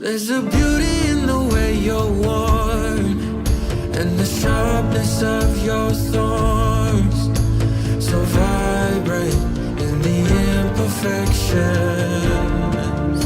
There's a beauty in the way you're worn, and the sharpness of your thorns, so vibrant in the imperfections.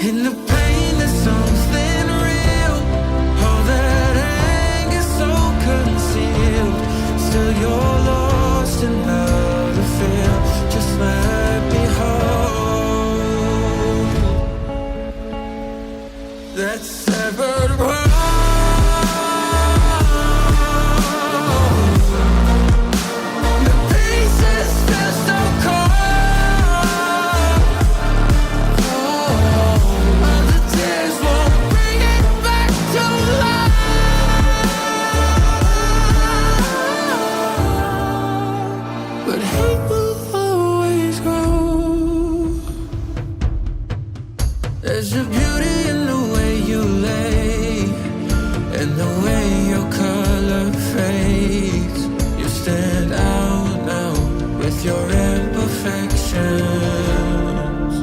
In the pain there's something real, all that anger so concealed. Still you're lost in how to feel, just let me hold that severed world. There's a beauty in the way you lay, and the way your color fades. You stand out now with your imperfections.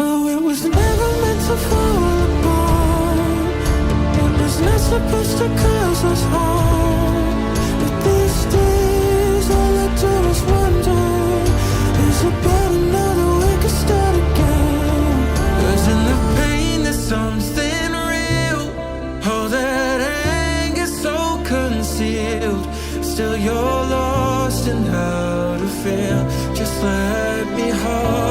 Oh, it was never meant to fall apart. It was not supposed to cause us harm. But these days all I do is wonder, is about another we could start again. In the pain there's something real, all that anger so concealed. Still you're lost in how to feel, just let me hold